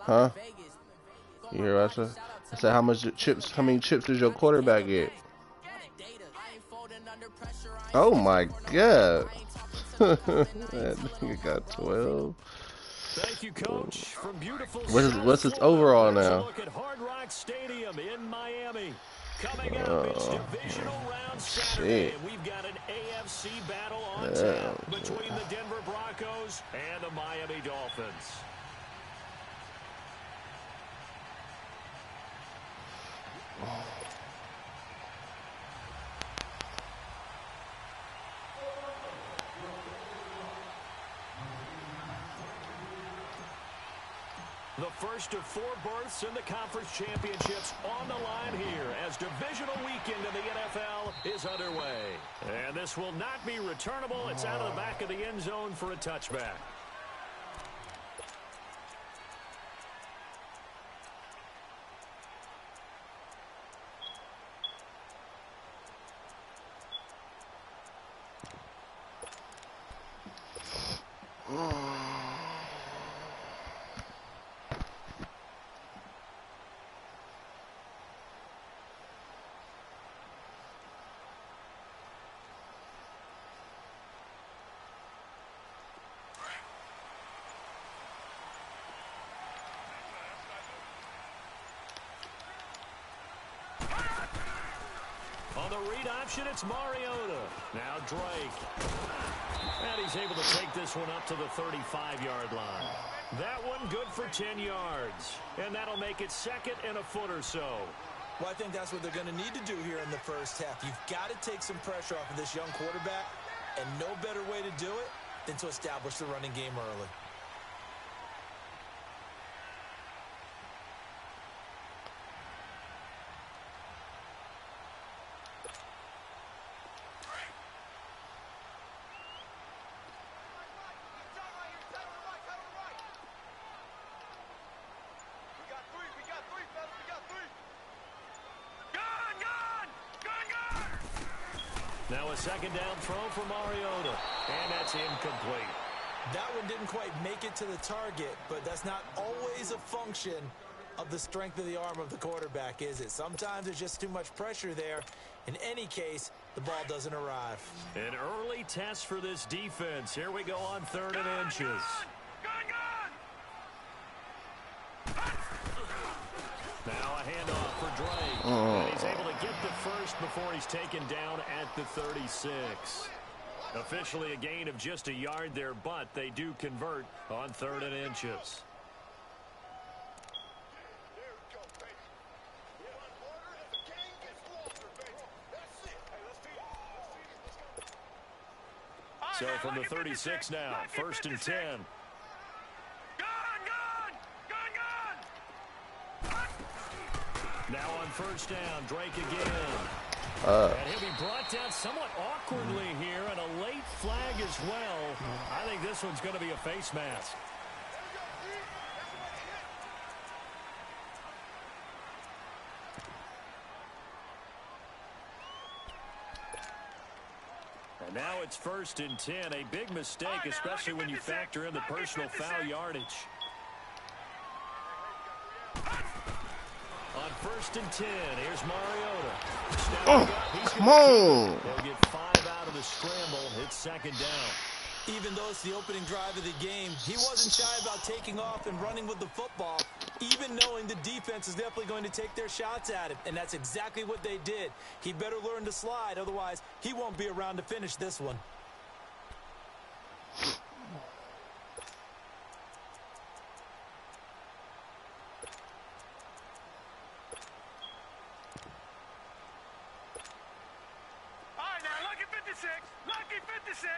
Huh? You hear what I said? How many chips does your quarterback get? Oh my God. That nigga got 12. Thank you, Coach. From beautiful What's his overall now? look at Hard Rock Stadium in Miami. Coming up, it's divisional round Saturday, and we've got an AFC battle on tap between the Denver Broncos and the Miami Dolphins. The first of 4 berths in the conference championships on the line here as divisional weekend in the NFL is underway. And this will not be returnable. It's out of the back of the end zone for a touchback. On the read option, it's Mariota. Now Drake. And he's able to take this one up to the 35-yard line. That one good for 10 yards. And that'll make it 2nd and a foot or so. Well, I think that's what they're going to need to do here in the first half. You've got to take some pressure off of this young quarterback, and no better way to do it than to establish the running game early. Now a second down throw for Mariota, and that's incomplete. That one didn't quite make it to the target, but that's not always a function of the strength of the arm of the quarterback, is it? Sometimes there's just too much pressure there. In any case, the ball doesn't arrive. An early test for this defense. Here we go on 3rd and inches. Now a handoff for Drake. And he's able to get the first before he's taken down at the 36. Officially a gain of just a yard there, but they do convert on 3rd and inches. So from the 36 now, 1st and 10. Now on 1st down, Drake again. And he'll be brought down somewhat awkwardly here, and a late flag as well. I think this one's going to be a face mask. And now it's 1st and 10. A big mistake, especially when you factor in the personal foul yardage. On 1st and 10, here's Mariota. Come on. They'll get 5 out of the scramble. It's 2nd down. Even though it's the opening drive of the game, he wasn't shy about taking off and running with the football, even knowing the defense is definitely going to take their shots at him. And that's exactly what they did. He better learn to slide, otherwise he won't be around to finish this one. Lucky 56.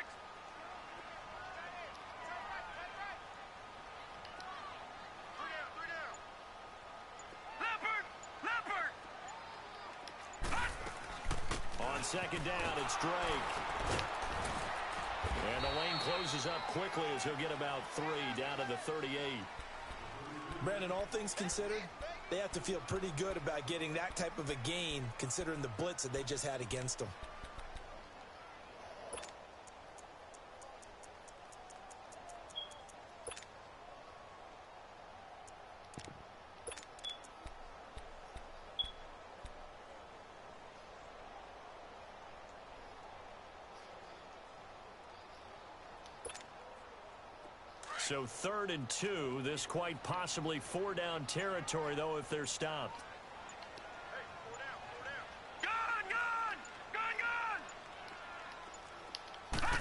On 2nd down, it's Drake. And the lane closes up quickly as he'll get about 3 down to the 38. Brandon, all things considered, they have to feel pretty good about getting that type of a gain, considering the blitz that they just had against them. So 3rd and 2. This quite possibly 4-down territory, though, if they're stopped.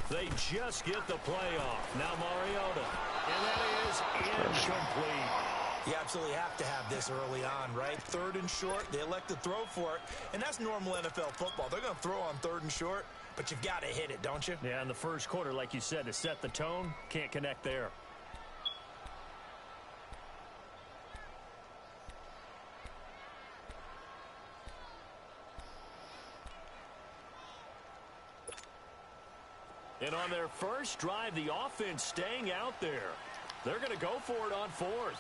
They just get the play off. Now Mariota. And that is incomplete. You absolutely have to have this early on, right? 3rd and short, they elect to throw for it. And that's normal NFL football. They're going to throw on 3rd and short, but you've got to hit it, don't you? Yeah, in the first quarter, like you said, to set the tone, can't connect there. And on their first drive, the offense staying out there. They're going to go for it on 4th.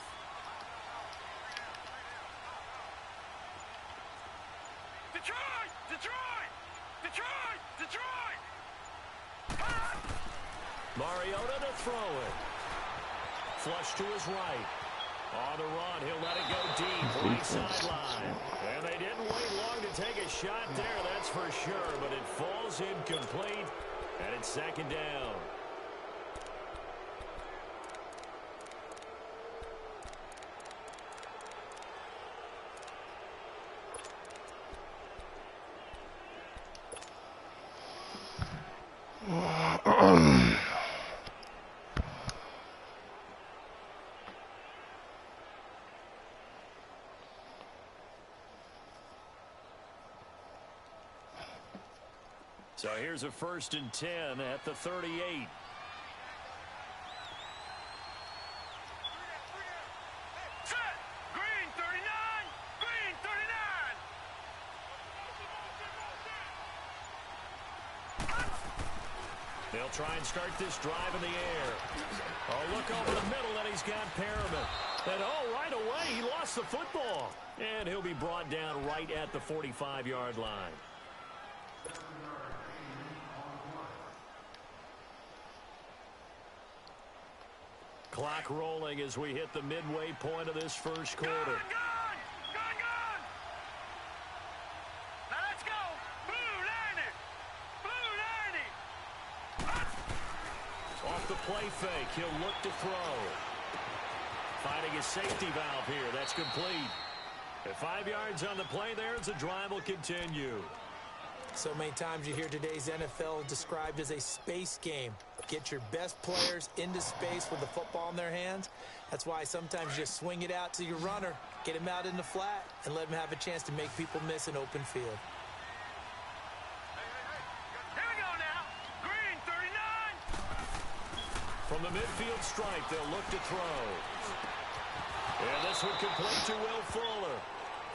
Detroit! Detroit! Detroit! Detroit! Mariota to throw it. Flush to his right. On the run, he'll let it go deep. Right sideline. And they didn't wait long to take a shot there, that's for sure. But it falls incomplete. And it's 2nd down. So here's a 1st and 10 at the 38. Set! Green 39! Green 39! They'll try and start this drive in the air. Oh, look over the middle, and he's got Perriman. And oh, right away, he lost the football. And he'll be brought down right at the 45-yard line. Clock rolling as we hit the midway point of this first quarter. Gone! Now let's go! Blue 90! Blue 90! Off the play fake, he'll look to throw. Finding his safety valve here, that's complete. At 5 yards on the play there, the drive will continue. So many times you hear today's NFL described as a space game. Get your best players into space with the football in their hands. That's why sometimes you just swing it out to your runner, get him out in the flat, and let him have a chance to make people miss an open field. Here we go now! Green 39! From the midfield stripe, they'll look to throw. And this one complete to Will Fuller.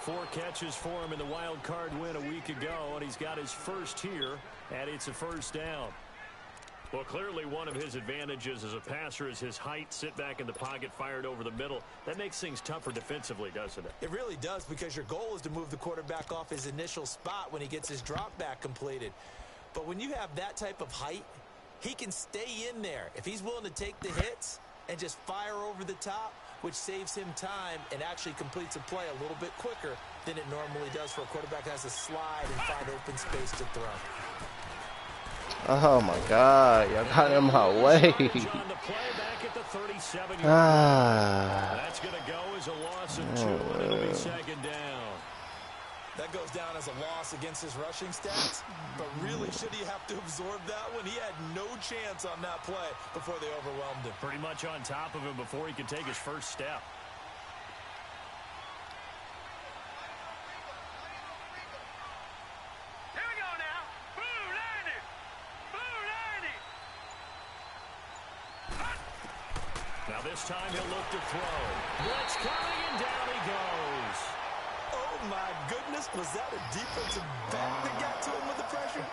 4 catches for him in the wild card win a week ago, and he's got his first here, and it's a 1st down. Well, clearly one of his advantages as a passer is his height, sit back in the pocket, fired over the middle. That makes things tougher defensively, doesn't it? It really does, because your goal is to move the quarterback off his initial spot when he gets his drop back completed. But when you have that type of height, he can stay in there. If he's willing to take the hits and just fire over the top, which saves him time and actually completes a play a little bit quicker than it normally does for a quarterback that has to slide and find open space to throw. Oh my God, y'all got in my way. That's going to go as a loss of 2, and it'll be 2nd down. That goes down as a loss against his rushing stats, but really should he have to absorb that one? He had no chance on that play before they overwhelmed him. Pretty much on top of him before he could take his first step. Here we go now! Blue 90! Blue 90! Now this time he'll look to throw. Blitz coming, and down he goes. Oh my goodness, was that a defensive back that got to him with the pressure?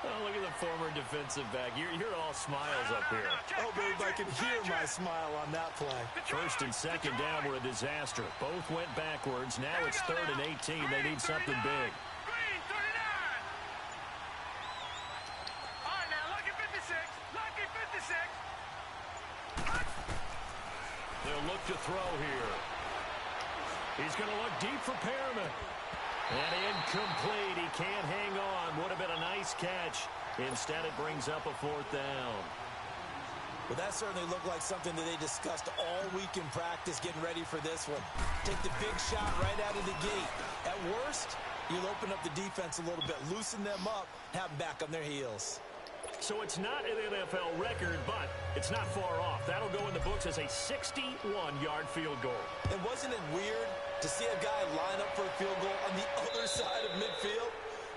Oh, look at the former defensive back. You're all smiles up here. Oh, babe, I can hear my smile on that play. 1st and 2nd down were a disaster. Both went backwards. Now it's 3rd and 18. They need something big. Green 39! All right, now, lucky 56! Lucky 56! They'll look to throw here. He's going to look deep for Perriman. And incomplete. He can't hang on. Would have been a nice catch. Instead, it brings up a 4th down. Well, that certainly looked like something that they discussed all week in practice getting ready for this one. Take the big shot right out of the gate. At worst, you'll open up the defense a little bit, loosen them up, have them back on their heels. So it's not an NFL record, but it's not far off. That'll go in the books as a 61-yard field goal. And wasn't it weird to see a guy line up for a field goal on the other side of midfield?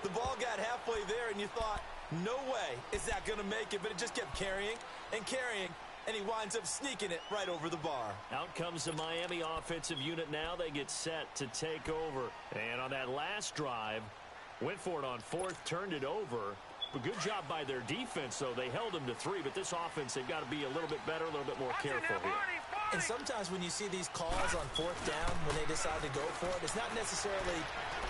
The ball got halfway there, and you thought, no way is that going to make it, but it just kept carrying and carrying, and he winds up sneaking it right over the bar. Out comes the Miami offensive unit now. They get set to take over. And on that last drive, went for it on fourth, turned it over. But good job by their defense, though. They held them to 3, but this offense, they've got to be a little bit better, a little bit more careful here. And sometimes when you see these calls on fourth down, when they decide to go for it, it's not necessarily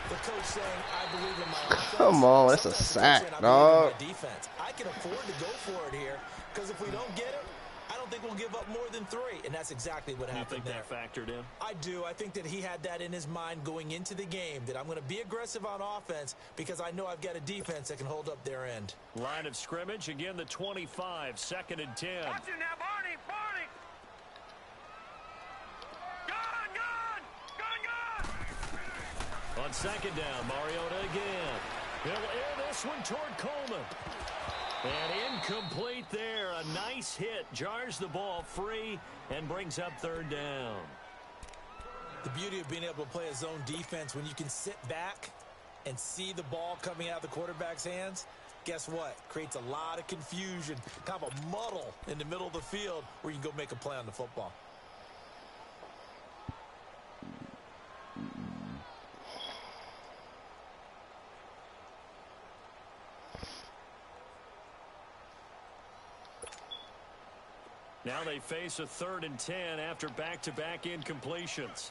the coach saying, I believe in my offense. Come on, that's a sack, dog. Defense. I can afford to go for it here, because if we don't get it, I don't think we'll give up more than 3. And that's exactly what happened there. You think that factored in? I do. I think that he had that in his mind going into the game, that I'm going to be aggressive on offense because I know I've got a defense that can hold up their end. Line of scrimmage, again the 25, 2nd and 10. Watch it now, Barney, Barney. Gun. On 2nd down, Mariota again. He'll air this one toward Coleman. And incomplete there. A nice hit. Jars the ball free and brings up 3rd down. The beauty of being able to play a zone defense, when you can sit back and see the ball coming out of the quarterback's hands, guess what? Creates a lot of confusion, kind of a muddle in the middle of the field where you can go make a play on the football. Now they face a 3rd and 10 after back-to-back incompletions.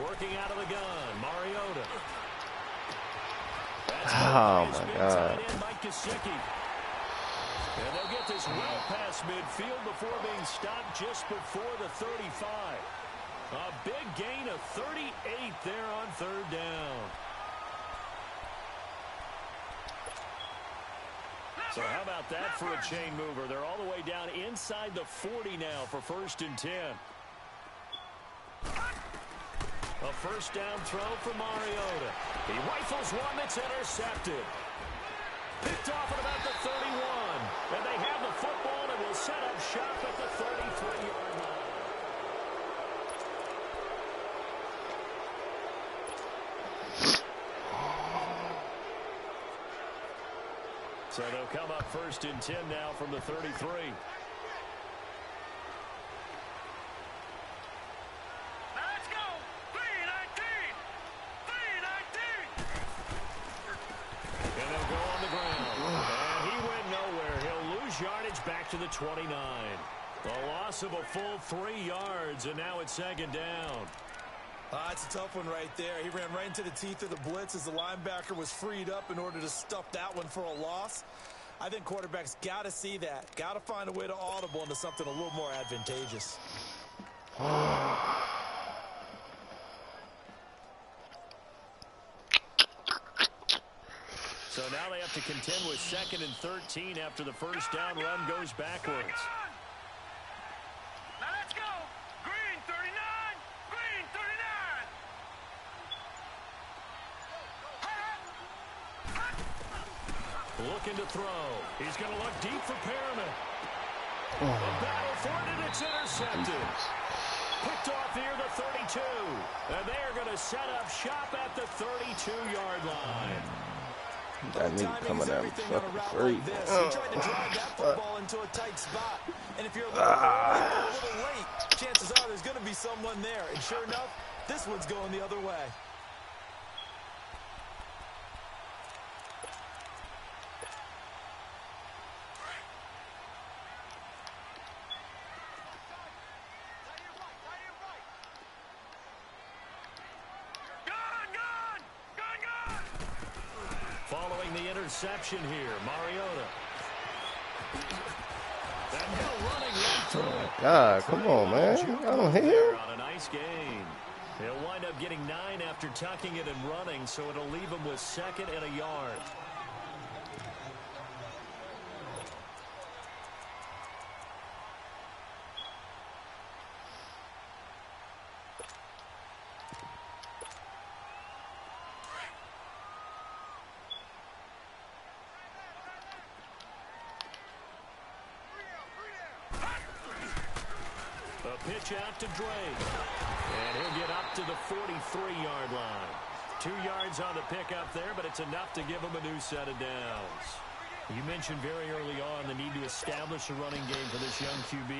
Working out of the gun, Mariota. Oh my God. And they'll get this well past midfield before being stopped just before the 35. A big gain of 38 there on 3rd down. So how about that for a chain mover? They're all the way down inside the 40 now for 1st and 10. A 1st down throw for Mariota. He rifles one that's intercepted. Picked off at about the 31. And they have the football and will set up shop at the 33-yard line. So they'll come up 1st and 10 now from the 33. Let's go. 319. 319. And they'll go on the ground. And he went nowhere. He'll lose yardage back to the 29. A loss of a full 3 yards, and now it's 2nd down. It's a tough one right there. He ran right into the teeth of the blitz as the linebacker was freed up in order to stuff that one for a loss. I think quarterbacks got to see that. Got to find a way to audible into something a little more advantageous. So now they have to contend with 2nd and 13 after the 1st down run goes backwards. Now let's go. Green 39. Green 39. Looking to throw. He's going to look deep for Perriman. The battle for it, and it's intercepted. Picked off here the 32. And they're going to set up shop at the 32-yard line. That nigga coming out fucking free. He tried to drive that football into a tight spot. And if you're a little late, chances are there's going to be someone there. And sure enough, this one's going the other way. Following the interception here, Mariota. And Hill running right through it. God, come on, man. I don't hear. On a nice gain. He'll wind up getting 9 after tucking it and running, so it'll leave him with 2nd and a yard. pitch out to Drake. And he'll get up to the 43-yard line. 2 yards on the pickup there, but it's enough to give him a new set of downs. You mentioned very early on the need to establish a running game for this young QB.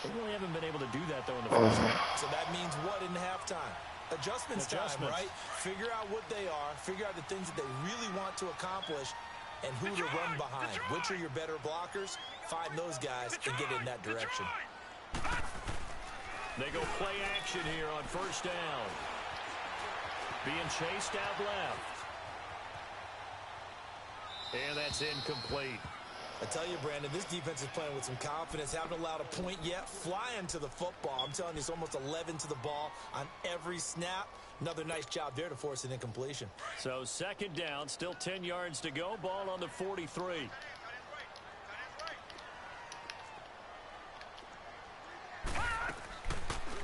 They really haven't been able to do that, though, in the first half. So that means what in halftime? Adjustments time, right? Figure out what they are, figure out the things that they really want to accomplish, and who to run behind. Which are your better blockers? Find those guys and get in that direction. They go play action here on first down. Being chased out left. And that's incomplete. I tell you, Brandon, this defense is playing with some confidence. Haven't allowed a point yet. Flying to the football. I'm telling you, it's almost 11 to the ball on every snap. Another nice job there to force an incompletion. So second down, still 10 yards to go. Ball on the 43.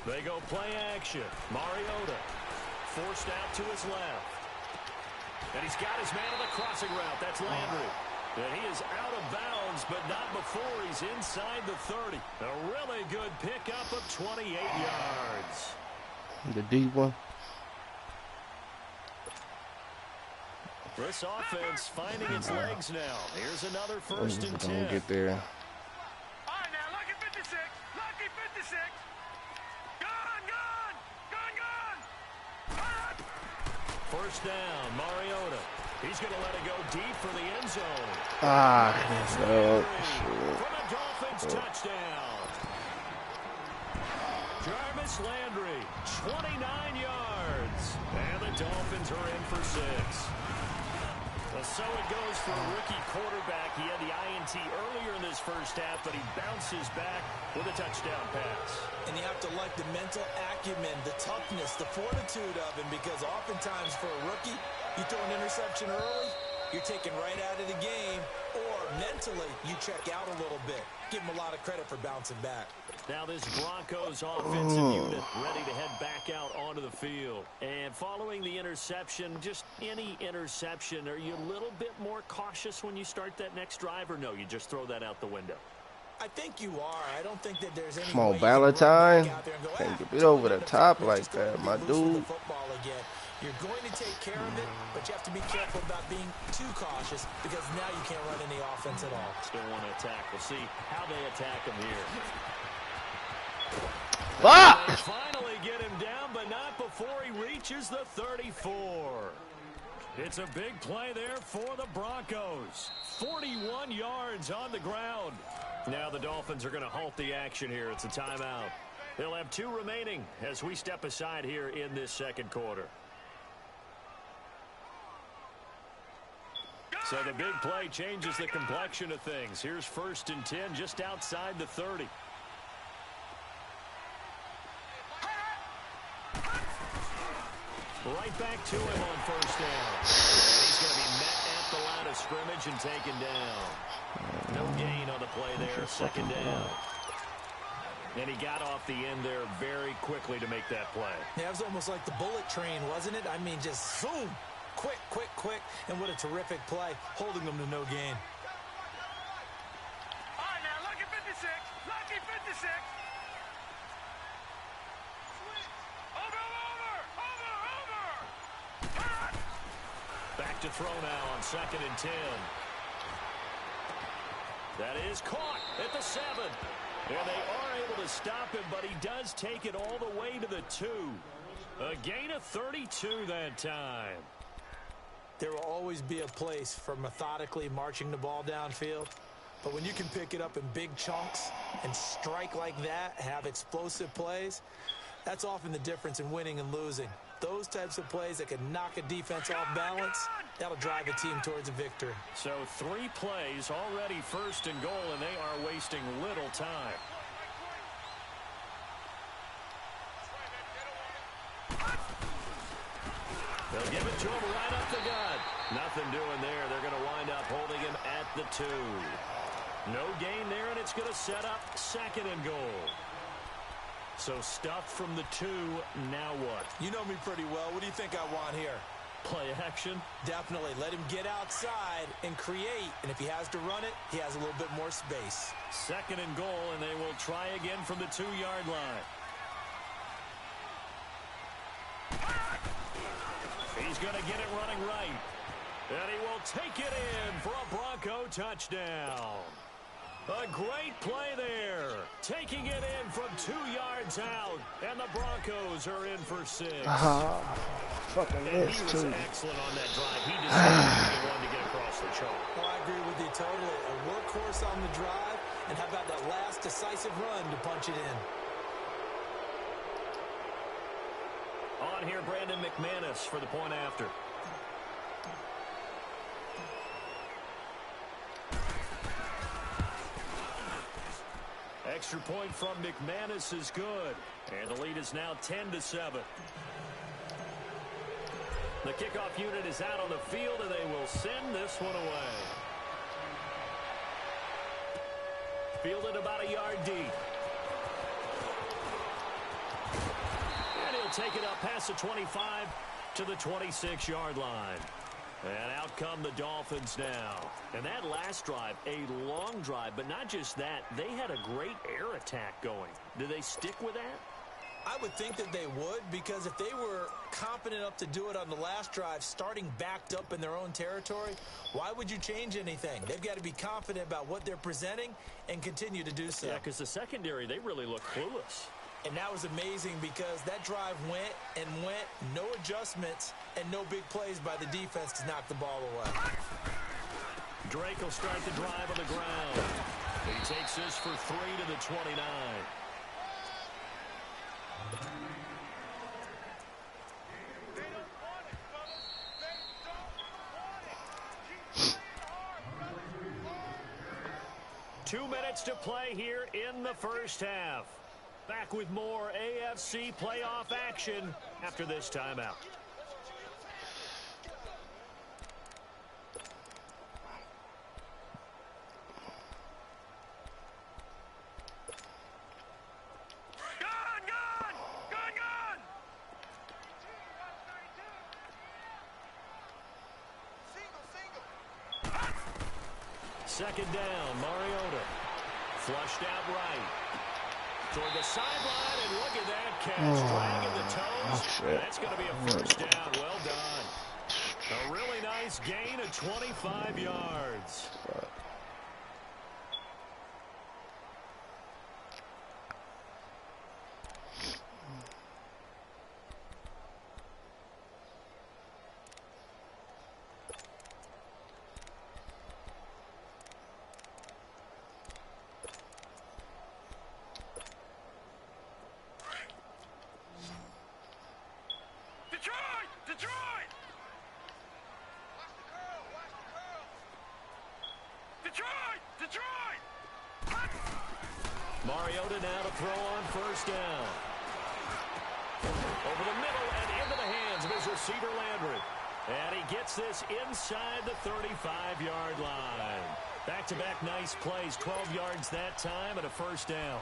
They go play action. Mariota forced out to his left. And he's got his man on the crossing route. That's Landry. And he is out of bounds, but not before he's inside the 30. A really good pickup of 28 yards. The deep one. This offense finding its legs now. Here's another first and 10. Get there. All right, now, lucky 56. Lucky 56. Gone, gone. Gone, gone. First down, Mariota. He's going to let it go deep for the end zone. Oh, From a Dolphins touchdown. Jarvis Landry, 29 yards. And the Dolphins are in for 6. So it goes for a rookie quarterback. He had the INT earlier in this first half, but he bounces back with a touchdown pass. And you have to like the mental acumen, the toughness, the fortitude of him, because oftentimes for a rookie, you throw an interception early, you're taken right out of the game, or mentally you check out a little bit. Give him a lot of credit for bouncing back. Now this Broncos offensive unit ready to head back out onto the field. And following the interception, just any interception, are you a little bit more cautious when you start that next drive, or no, you just throw that out the window? I think you are. I don't think that there's any Come on, way Valentine. you can run back out there and go, Can't get it over the top like that, my dude. dude. Football again. You're going to take care of it, but you have to be careful about being too cautious, because now you can't run any offense at all. Still want to attack. We'll see how they attack him here. Fuck! They finally get him down, but not before he reaches the 34. It's a big play there for the Broncos. 41 yards on the ground. Now the Dolphins are going to halt the action here. It's a timeout. They'll have 2 remaining as we step aside here in this second quarter. So the big play changes the complexion of things. Here's first and 10 just outside the 30. Right back to him on first down. And he's going to be met at the line of scrimmage and taken down. No gain on the play there. Second down. And he got off the end there very quickly to make that play. Yeah, it was almost like the bullet train, wasn't it? I mean, just zoom. Quick, quick, quick. And what a terrific play, holding them to no gain. All right, now, lucky 56. Lucky 56. Over. Back to throw now on second and 10. That is caught at the 7. And they are able to stop him, but he does take it all the way to the 2. A gain of 32 that time. There will always be a place for methodically marching the ball downfield. But when you can pick it up in big chunks and strike like that, have explosive plays, that's often the difference in winning and losing. Those types of plays that can knock a defense off balance, that'll drive a team towards a victory. So 3 plays already first and goal, and they are wasting little time. They'll give it to him right up the gut. Nothing doing there. They're going to wind up holding him at the 2. No gain there, and it's going to set up second and goal. So stuff from the 2, now what? You know me pretty well. What do you think I want here? Play action? Definitely. Let him get outside and create. And if he has to run it, he has a little bit more space. Second and goal, and they will try again from the 2-yard line. He's going to get it running right. And he will take it in for a Bronco touchdown. A great play there. Taking it in from 2 yards out. And the Broncos are in for 6. Fucking and he was excellent on that drive. He decided to get one to get across the chalk. Well, I agree with you totally. A workhorse on the drive. And how about that last decisive run to punch it in? On here, Brandon McManus for the point after. Extra point from McManus is good. And the lead is now 10-7. The kickoff unit is out on the field, and they will send this one away. Fielded about a yard deep. And he'll take it up past the 25 to the 26-yard line. And out come the Dolphins now. And that last drive, a long drive, but not just that. They had a great air attack going. Do they stick with that? I would think that they would, because if they were confident enough to do it on the last drive, starting backed up in their own territory, why would you change anything? They've got to be confident about what they're presenting and continue to do so. Yeah, because the secondary, they really look clueless. And that was amazing because that drive went and went, no adjustments, and no big plays by the defense to knock the ball away. Drake will start the drive on the ground. He takes this for 3 to the 29. They don't want it, fellas. They don't want it. 2 minutes to play here in the first half. Back with more AFC playoff action after this timeout. Gun! Second down, Mariota. Flushed out right. Toward the sideline, and look at that catch. Dragging the toes. That's going to be a first down. Well done. A really nice gain of 25 yards. Detroit! Detroit! Mariota now to throw on first down. Over the middle and into the hands of his receiver Landry. And he gets this inside the 35-yard line. Back-to-back nice plays, 12 yards that time and a first down.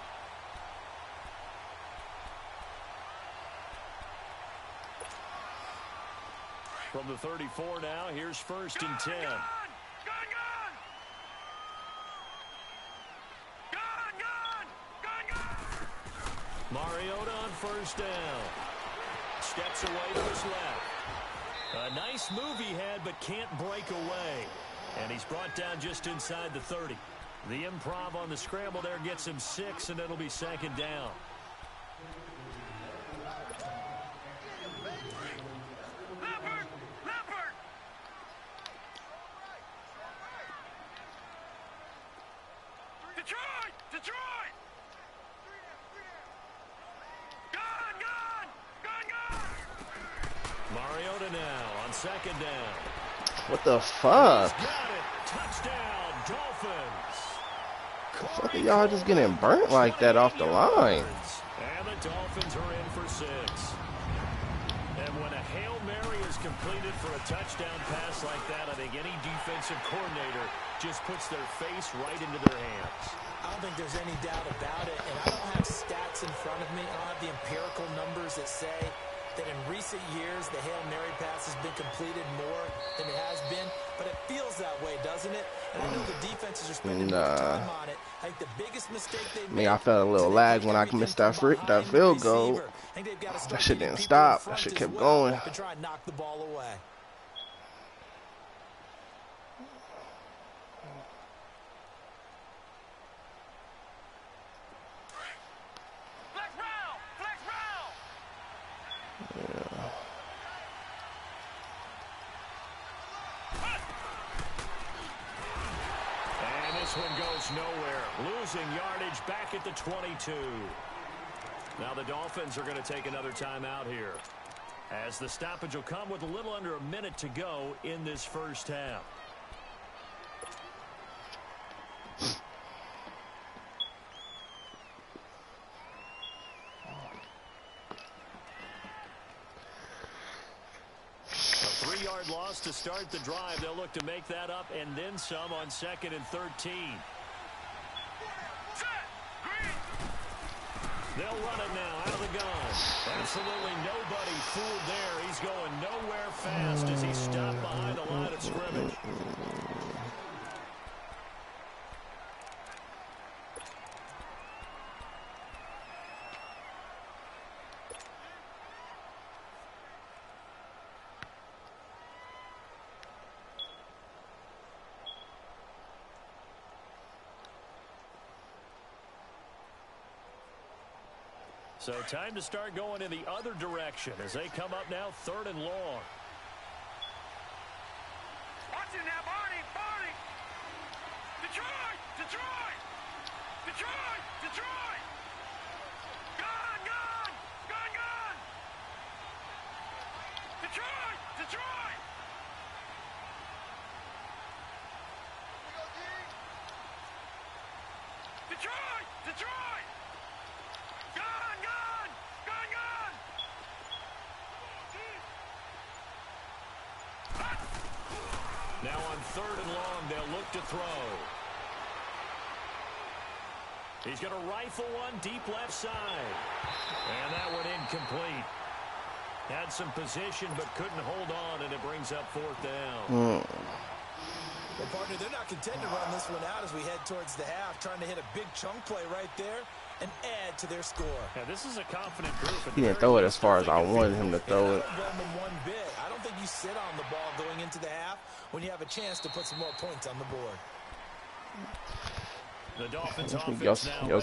From the 34 now, here's first and 10. Gun! Mariota on first down. Steps away to his left. A nice move he had, but can't break away. And he's brought down just inside the 30. The improv on the scramble there gets him 6, and it'll be second down. Detroit! Mariota now on second down. What the fuck? He's got it. Touchdown, Dolphins. The fuck are y'all just getting burnt like that off the line? And the Dolphins are in for 6. And when a Hail Mary is completed for a touchdown pass like that, I think any defensive coordinator just puts their face right into their hands. I don't think there's any doubt about it, and I don't have stats in front of me. I don't have the empirical numbers that say that in recent years the Hail Mary pass has been completed more than it has been. but it feels that way, doesn't it? And I know the defenses are spending more time on it. I think the biggest mistake they made. I felt a little lag when I missed that field goal. That shit didn't stop. That shit kept going. To try and knock the ball away. This one goes nowhere. Losing yardage back at the 22. Now the Dolphins are going to take another timeout here, as the stoppage will come with a little under a minute to go in this first half. A 3-yard loss to start the drive. They'll look to make that up and then some on 2nd and 13. They'll run it now out of the gun. Absolutely nobody fooled there. He's going nowhere fast as he stopped behind the line of scrimmage. So time to start going in the other direction as they come up now 3rd and long. Watch it now, Barney, Barney. Detroit, Detroit, Detroit, Detroit. Gun, gun, gun, gun. Detroit, Detroit. Detroit, Detroit. Gun, gun, gun, gun. Now on 3rd and long, they'll look to throw. He's going to rifle one deep left side. And that one incomplete. Had some position but couldn't hold on, and it brings up 4th down. Well, partner, they're not content to run this one out as we head towards the half, trying to hit a big chunk play right there and add to their score. Yeah, this is a confident group. He didn't throw it as far as I wanted him to throw it. I don't blame them one bit. I don't think you sit on the ball going into the half when you have a chance to put some more points on the board. The Dolphins offense now your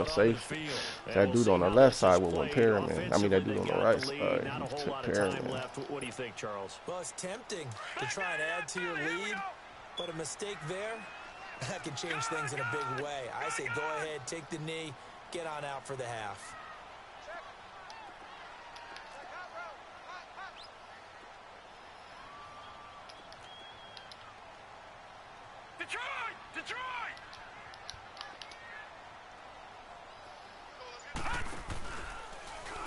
safety. That dude on the left side with one pyramid. I mean, that dude on the right side. Not a whole lot of time left. What do you think, Charles? Well, it's tempting to try and add to your lead, but a mistake there, that can change things in a big way. I say go ahead, take the knee, get on out for the half. Detroit, Detroit.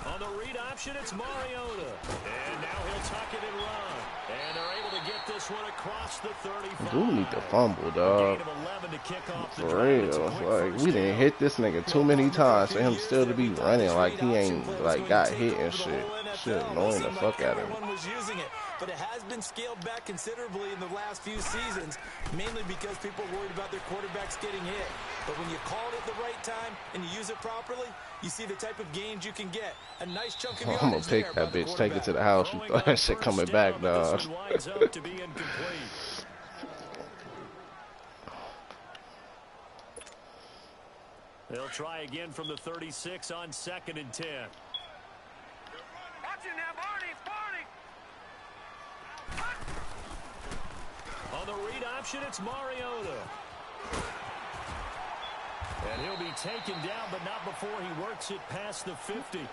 On the read option, it's Mariota. And now he'll tuck it and run. And they're able to get this one across the 35. Dude need to fumble, dog. For real. Like, we didn't hit this nigga too many times for him still to be running like he ain't, like, got hit and shit. Shit annoying the fuck out of him. But it has been scaled back considerably in the last few seasons, mainly because people are worried about their quarterbacks getting hit. But when you call it at the right time and you use it properly, you see the type of gains you can get. A nice chunk of I'm gonna take that bitch, take it to the house. You thought that shit coming back, dog. They'll try again from the 36 on 2nd and 10. Watch it now, Barney, Barney. On the read option, it's Mariota. And he'll be taken down, but not before he works it past the 50.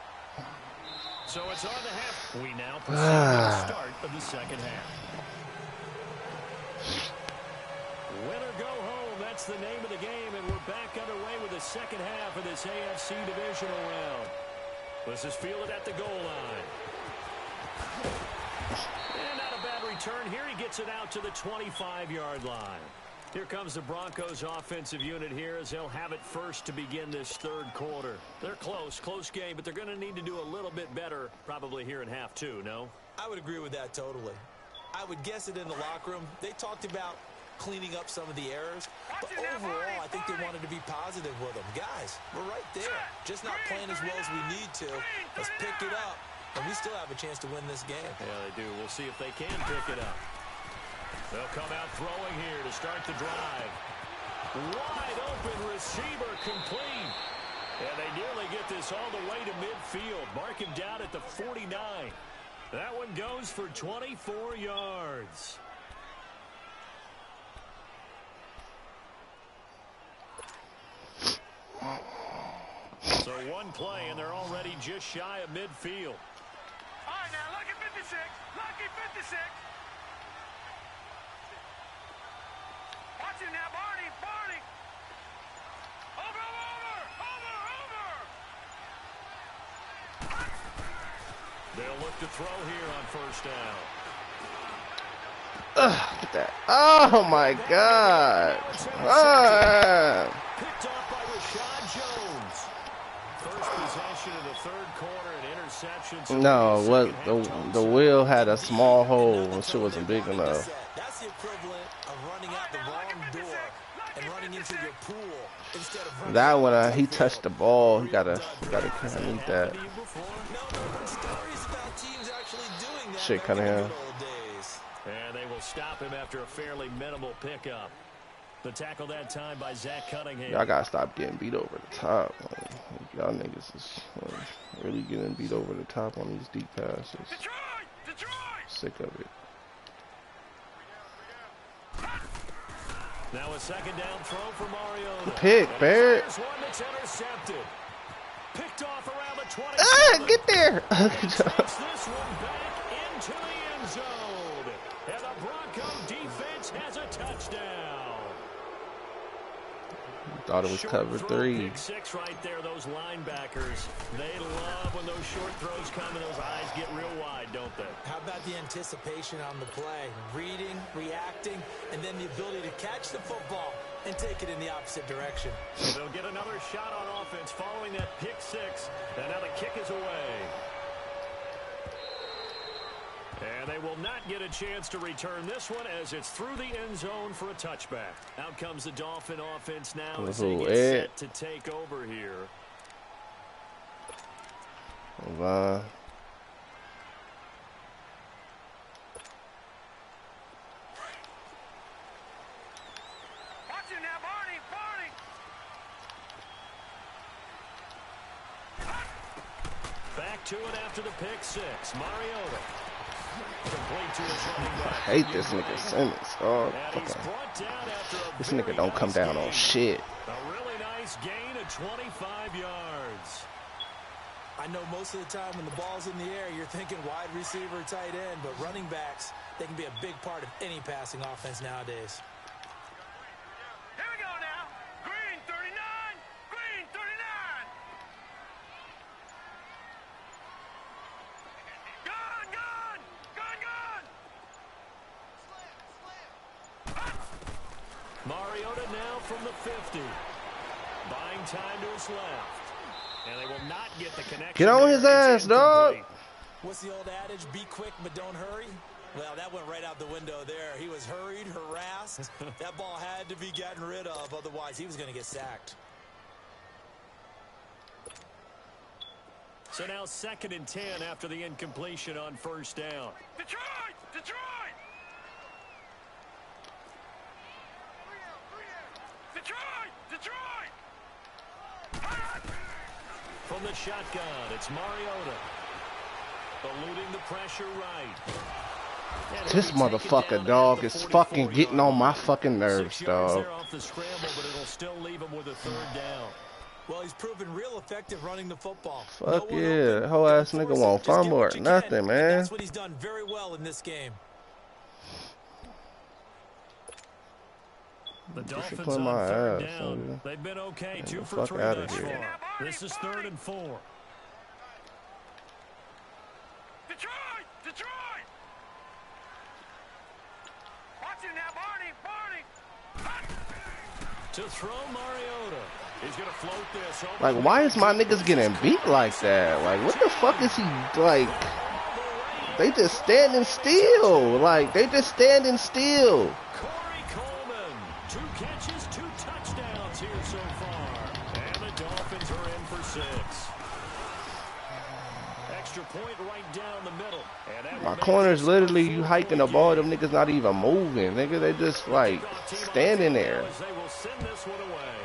So it's on the half. We now proceed to the start of the 2nd half. Win or go home, that's the name of the game, and we're back underway with the 2nd half of this AFC divisional round. This is fielded at the goal line. And not a bad return here. He gets it out to the 25-yard line. Here comes the Broncos offensive unit here as they'll have it first to begin this 3rd quarter. They're close game, but they're going to need to do a little bit better probably here in half 2, no? I would agree with that totally. I would guess it in the locker room. They talked about cleaning up some of the errors, but overall, I think they wanted to be positive with them. Guys, we're right there. Just not playing as well as we need to. Let's pick it up, and we still have a chance to win this game. Yeah, they do. We'll see if they can pick it up. They'll come out throwing here to start the drive. Wide open receiver complete. And they nearly get this all the way to midfield. Mark him down at the 49. That one goes for 24 yards. So one play, and they're already just shy of midfield. All right, now, lucky 56. Lucky 56. Watch him now, Barney. Barney. Over, over, over, over. They'll look to throw here on first down. Look at that. Oh, my God. Picked off by Rashad Jones. First possession of the third quarter and interceptions. No, what the wheel had a small hole and shit wasn't big enough. That's the equivalent of running out the wrong door and running into your pool instead of running. That one, he touched the ball. He gotta need that. Shit, Cunningham. And they will stop him after a fairly minimal pickup. The tackle that time by Zach Cunningham. Y'all gotta stop getting beat over the top. Y'all niggas is really getting beat over the top on these deep passes. Sick of it. Now a second down throw for Mariota. Pick, Barrett. One that's intercepted. Picked off around the 20. Ah, get there. Takes this one back into the end zone. And the Bronco defense has a touchdown. Thought it was cover 3. Big 6 right there, those linebackers. They love when those short throws come and those eyes get real wide, don't they? How about the anticipation on the play? Reading, reacting, and then the ability to catch the football and take it in the opposite direction. So they'll get another shot on offense following that pick 6. And now the kick is away. And they will not get a chance to return this one as it's through the end zone for a touchback. Out comes the Dolphin offense now as they get set to take over here. Wow. Watch him now, Barney. Barney. Back to it after the pick 6. Mariota. I hate this nigga Simmons. Oh, this nigga don't come down on shit. A really nice gain of 25 yards. I know most of the time when the ball's in the air, you're thinking wide receiver, tight end, but running backs, they can be a big part of any passing offense nowadays. Here we go now. Green 39. Green 39. Mariota now from the 50. Buying time to his left. And they will not get the connection. Get on his ass, dog. What's the old adage? Be quick, but don't hurry. Well, that went right out the window there. He was hurried, harassed. That ball had to be gotten rid of. Otherwise, he was going to get sacked. So now 2nd and 10 after the incompletion on first down. Detroit! Detroit! Detroit! Detroit! From the shotgun, it's Mariota. Eluding the pressure right. This motherfucker, dog, is fucking getting on my fucking nerves, dog. Off the scramble, but it'll still leave him with a 3rd down. Well, he's proven real effective running the football. Fuck yeah, that whole ass nigga won't fumble or nothing, man. That's what he's done very well in this game. The Dolphins on 3rd down. They've been okay, 2 for 3 thus far. This is 3rd and 4. Detroit! Detroit! Watch him now, Barney! Barney! To throw Mariota. He's going to float this over. Like, why is my niggas getting beat like that? Like, what the fuck is he, like... they just standing still. Like, they just standing still. Corey Coleman, 2 catches, 2 touchdowns here so far. And the Dolphins are in for 6. Extra point right down the middle. And My corner's literally, you hiking the ball, them niggas not even moving. Nigga, they just, like, standing there. They will send this one away.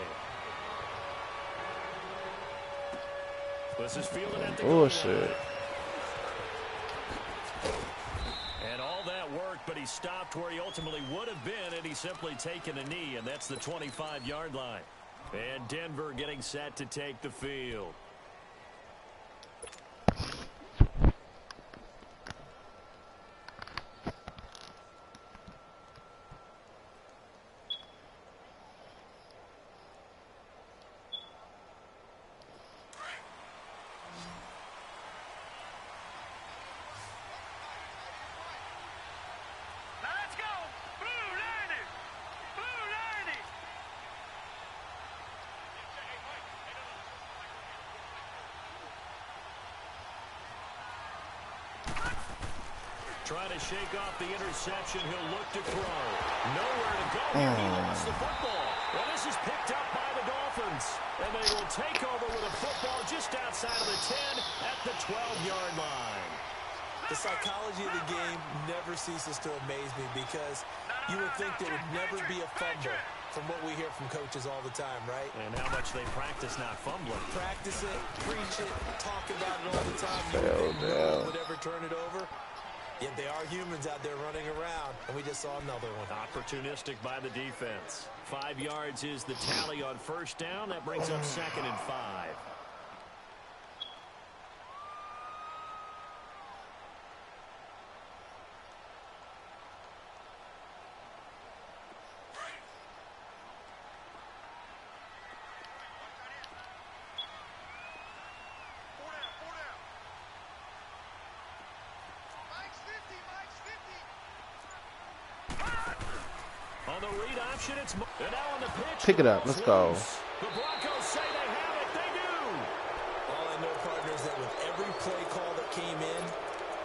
This is fielded at the bullshit. And all that work, but he stopped where he ultimately would have been, and he's simply taken a knee, and that's the 25-yard line. And Denver getting set to take the field. Trying to shake off the interception. He'll look to throw. Nowhere to go here. He lost the football. Well, this is picked up by the Dolphins. And they will take over with a football just outside of the 10 at the 12-yard line. The psychology of the game never ceases to amaze me because you would think there would never be a fumble from what we hear from coaches all the time, right? And how much they practice not fumbling. Practice it, preach it, talk about it all the time. No one would ever turn it over. Yet they are humans out there running around, and we just saw another one. Opportunistic by the defense. 5 yards is the tally on first down. That brings up 2nd and 5. On the read option, it's and now on the pitch. Pick it up. Let's go. The Broncos say they have it. They do. All I know, partners, that with every play call that came in,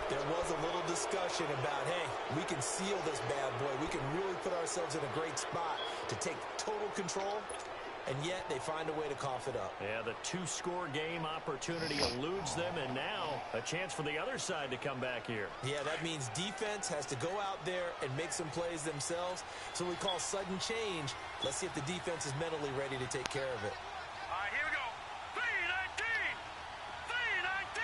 there was a little discussion about, hey, we can seal this bad boy. We can really put ourselves in a great spot to take total control, and yet they find a way to cough it up. Yeah, the 2-score game opportunity eludes them, and now a chance for the other side to come back here. Yeah, that means defense has to go out there and make some plays themselves. So we call sudden change. Let's see if the defense is mentally ready to take care of it. All right, here we go. 3-19. 3-19.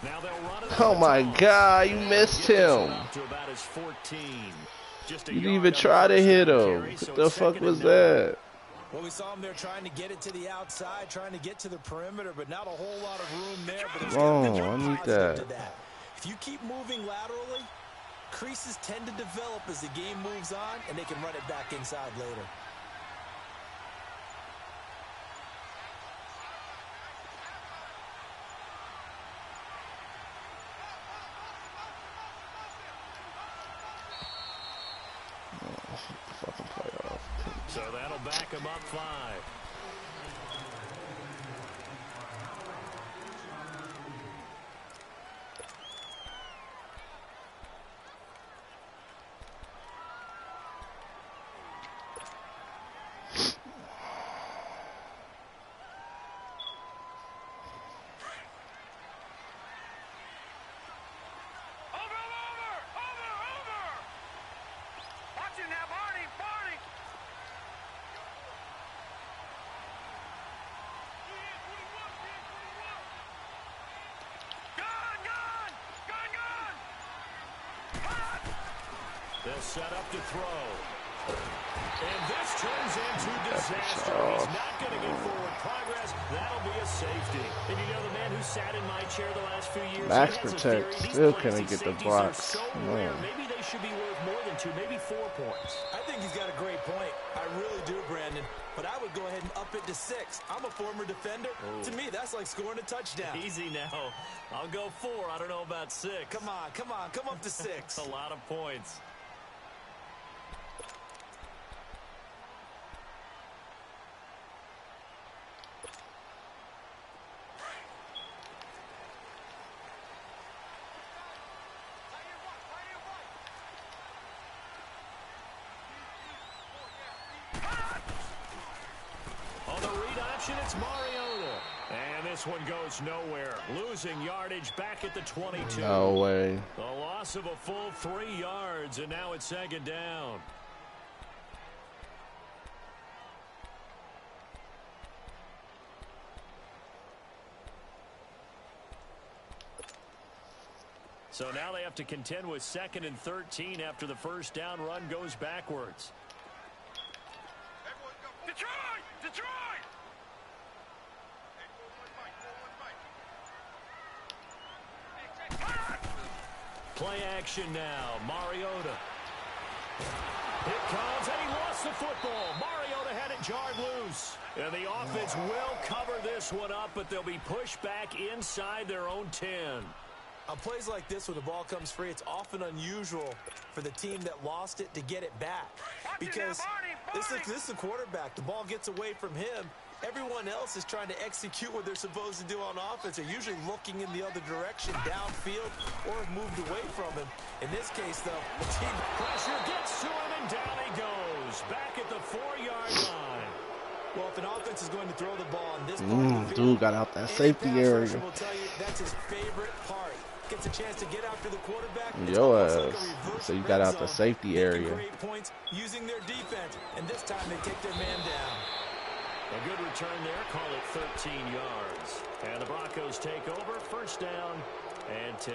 Now they'll run it. Oh my God, you missed him. To about his 14. Just a You didn't yard even on try to first hit down him. carry, so What the it's fuck 2nd was and 9. that? Well, we saw him there trying to get it to the outside, trying to get to the perimeter, but not a whole lot of room there. But it's Oh, got to be I need positive that. to that. If you keep moving laterally, creases tend to develop as the game moves on, and they can run it back inside later. Fucking playoff. So that'll back him up 5. Watch it now, Barney. Barney. They'll set up to throw. And this turns into disaster. He's not going to get forward progress. That'll be a safety. And you know, the man who sat in my chair the last few years, Max protect, still couldn't get the blocks. So rare. Maybe they should be worth more than 2, maybe 4 points. I think he's got a great point. I really do, Brandon. But I would go ahead and up it to 6. I'm a former defender. Oh. To me, that's like scoring a touchdown. Easy now. I'll go 4. I don't know about 6. Come on. Come up to 6. A lot of points. It's Mariota. And this one goes nowhere. Losing yardage back at the 22. No way. The loss of a full 3 yards, and now it's 2nd down. So now they have to contend with 2nd and 13 after the first down run goes backwards. Detroit! Detroit! Play action now. Mariota. It comes, and he lost the football. Mariota had it jarred loose. And the offense will cover this one up, but they'll be pushed back inside their own 10. On plays like this, when the ball comes free, it's often unusual for the team that lost it to get it back. Because this is the quarterback. The ball gets away from him. Everyone else is trying to execute what they're supposed to do on offense. They're usually looking in the other direction, downfield, or have moved away from him. In this case, though, the team pressure gets to him, and down he goes. Back at the 4-yard line. Well, if an offense is going to throw the ball on this part of the field, dude got out that safety area. Will tell you that's his favorite part. Gets a chance to get after the quarterback. Yo ass. So you got out the safety area. Great points using their defense, and this time they take their man down. A good return there, call it 13 yards. And the Broncos take over, 1st down and 10.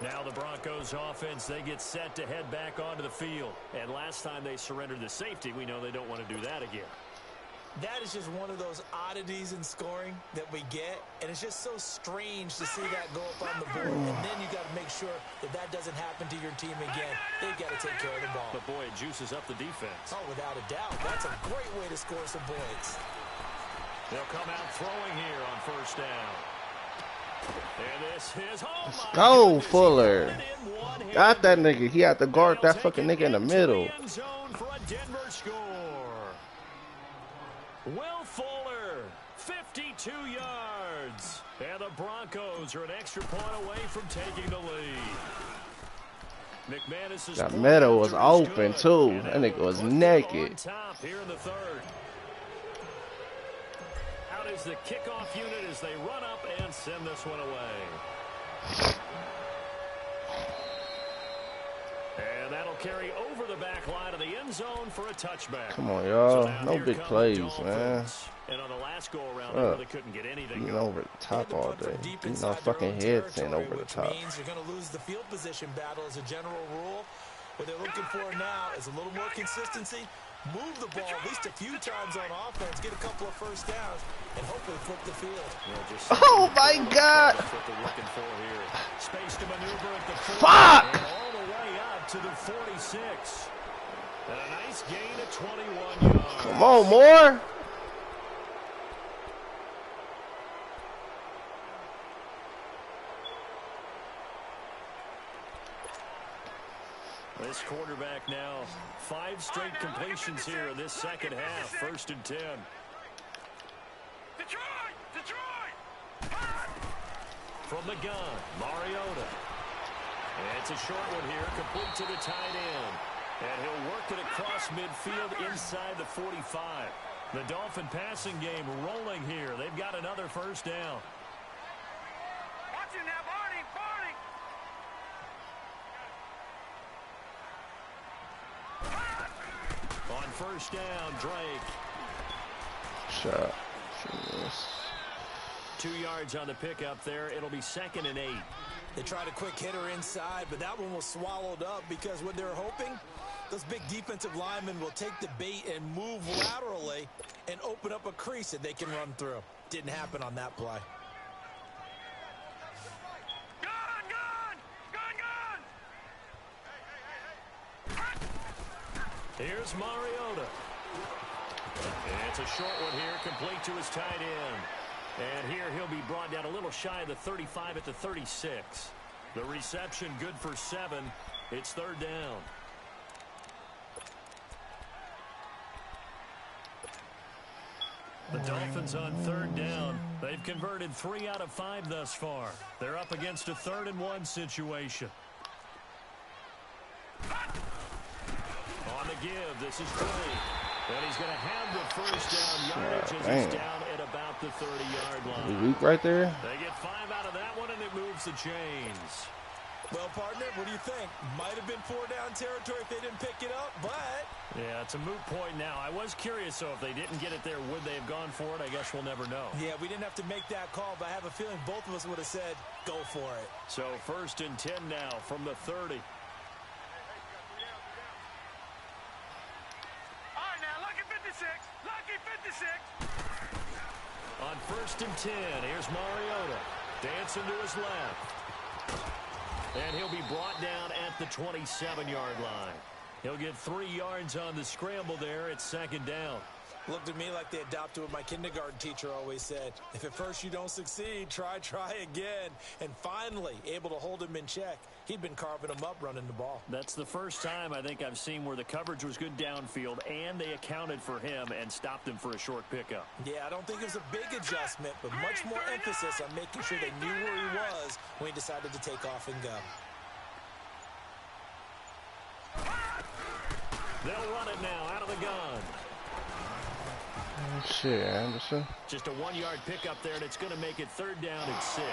Now the Broncos offense, they get set to head back onto the field. And last time they surrendered the safety, we know they don't want to do that again. That is just one of those oddities in scoring that we get, and it's just so strange to see that go up on the board. And then you got to make sure that that doesn't happen to your team again. They've got to take care of the ball. But boy, it juices up the defense. Oh, without a doubt. That's a great way to score some points. They'll come out throwing here on 1st down. And this is, let's go, Fuller. Got that nigga. He had to guard that fucking nigga in the middle. Will Fuller, 52 yards. And the Broncos are an extra point away from taking the lead. McManus' that Meadow was open too. That nigga was naked. Top here in the 3rd. Out is the kickoff unit as they run up and send this one away. And that'll carry over the back line of the end zone for a touchback. Come on, y'all. So no big plays, man. And on the last go around, they really couldn't get anything going. Over the top all day. You know, fucking heads in over the top. Means you're going to lose the field position battle as a general rule. What they're looking for now is a little more consistency. Move the ball at least a few times on offense, get a couple of 1st downs, and hopefully flip the field. Oh my God! That's what they're looking for here. Space to maneuver at the 40. Fuck! And all the way out to the 46. And a nice gain of 21 yards. Come on, more. This quarterback now, 5 straight completions here in this 2nd half. 1st and 10. Detroit! Detroit! From the gun, Mariota. And it's a short one here, complete to the tight end. And he'll work it across midfield inside the 45. The Dolphin passing game rolling here. They've got another 1st down. Watch it now, Barney! Barney! On 1st down, Drake. Shot. Jeez. 2 yards on the pickup there. It'll be 2nd and 8. They tried a quick hitter inside, but that one was swallowed up because what they're hoping Those big defensive linemen will take the bait and move laterally and open up a crease that they can run through. Didn't happen on that play. Here's Mariota. And it's a short one here, complete to his tight end. And here he'll be brought down a little shy of the 35 at the 36. The reception good for 7. It's third down. The Dolphins on third down. They've converted 3 out of 5 thus far. They're up against a 3rd and 1 situation. On the give, this is Drake. And he's going to have the first down yardage as he's down at about the 30-yard line. Weak right there. They get 5 out of that one, and it moves the chains. Well, partner, what do you think? Might have been 4-down territory if they didn't pick it up, but... Yeah, it's a moot point now. I was curious, so if they didn't get it there, would they have gone for it? I guess we'll never know. Yeah, we didn't have to make that call, but I have a feeling both of us would have said, go for it. So 1st and 10 now from the 30. Lucky 56. On 1st and 10, here's Mariota. Dancing to his left. And he'll be brought down at the 27-yard line. He'll get 3 yards on the scramble there. It's 2nd down. Looked at me like they adopted what my kindergarten teacher always said. If at first you don't succeed, try again. And finally, able to hold him in check. He'd been carving him up running the ball. That's the first time I think I've seen where the coverage was good downfield and they accounted for him and stopped him for a short pickup. Yeah, I don't think it was a big adjustment, but much more emphasis on making sure they knew where he was when he decided to take off and go. They'll run it now out of the gun. Shit, Anderson. Just a 1-yard pickup there, and it's going to make it 3rd down and 6.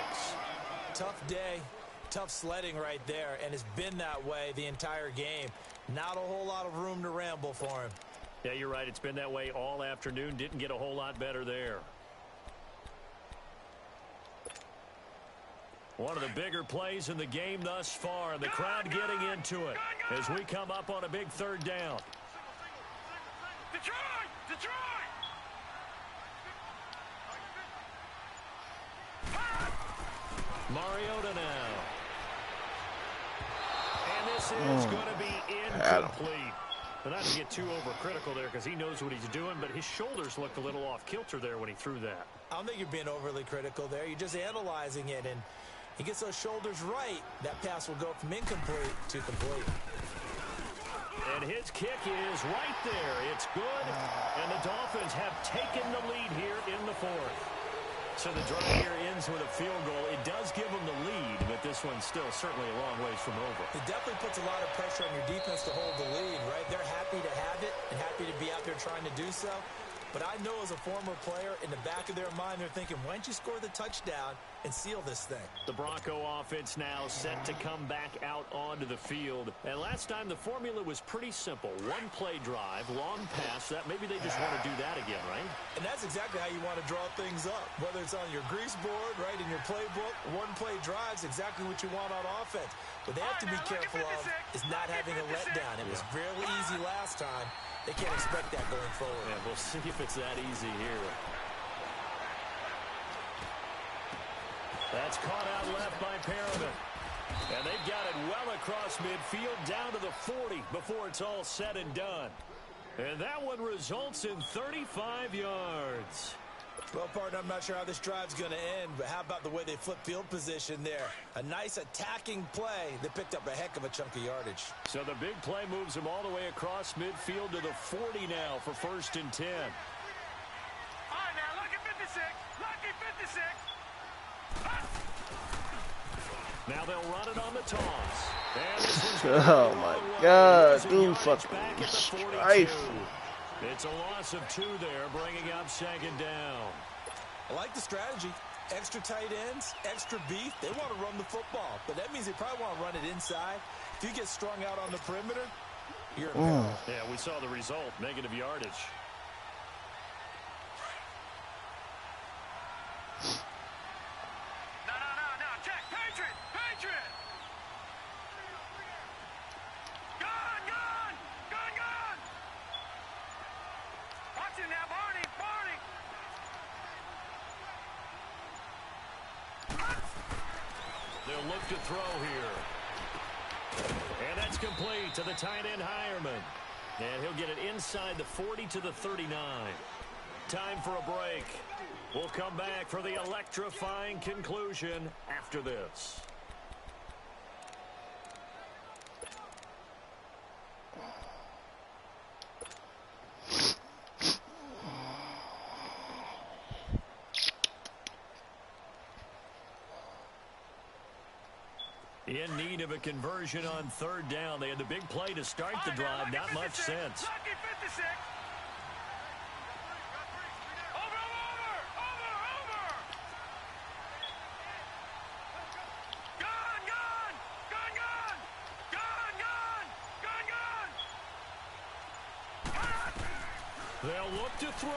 Tough day, tough sledding right there, and it's been that way the entire game. Not a whole lot of room to ramble for him. Yeah, you're right. It's been that way all afternoon. Didn't get a whole lot better there. One of the bigger plays in the game thus far. The crowd getting into it as we come up on a big 3rd down. Detroit! Mariota now. And this is going to be incomplete. But not to get too overcritical there because he knows what he's doing, but his shoulders looked a little off kilter there when he threw that. I don't think you're being overly critical there. You're just analyzing it, and he gets those shoulders right. That pass will go from incomplete to complete. And his kick is right there. It's good, and the Dolphins have taken the lead here in the 4th. So the drive here ends with a field goal. It does give them the lead, but this one's still certainly a long ways from over. It definitely puts a lot of pressure on your defense to hold the lead, right? They're happy to have it and happy to be out there trying to do so. But I know as a former player, in the back of their mind, they're thinking, why don't you score the touchdown and seal this thing? The Bronco offense now set to come back out onto the field. And last time, the formula was pretty simple. 1-play drive, long pass. That maybe they just want to do that again, right? And that's exactly how you want to draw things up. Whether it's on your grease board, right, in your playbook, 1-play drive is exactly what you want on offense. What they have to be careful of is not having a letdown. It was fairly easy last time. They can't expect that going forward. Yeah, we'll see if it's that easy here. That's caught out left by Perriman. And they've got it well across midfield down to the 40 before it's all said and done. And that one results in 35 yards. Well, partner, I'm not sure how this drive's going to end, but how about the way they flip field position there? A nice attacking play that picked up a heck of a chunk of yardage. So the big play moves them all the way across midfield to the 40 now for 1st and 10. All right, now, lucky 56. Lucky 56. Now they'll run it on the toss. And this one's Oh my God, dude, fucking strife. It's a loss of 2 there, bringing up 2nd down. I like the strategy. Extra tight ends, extra beef. They want to run the football, but that means they probably want to run it inside. If you get strung out on the perimeter, you're in peril. Yeah, we saw the result, negative yardage. No, check. Patriot. Gun. They'll look to throw here. And that's complete to the tight end, Hireman. And he'll get it inside the 40 to the 39. Time for a break. We'll come back for the electrifying conclusion after this. In need of a conversion on third down. They had the big play to start the drive. Not much sense. Lucky 56. Over. Gone. They'll look to throw.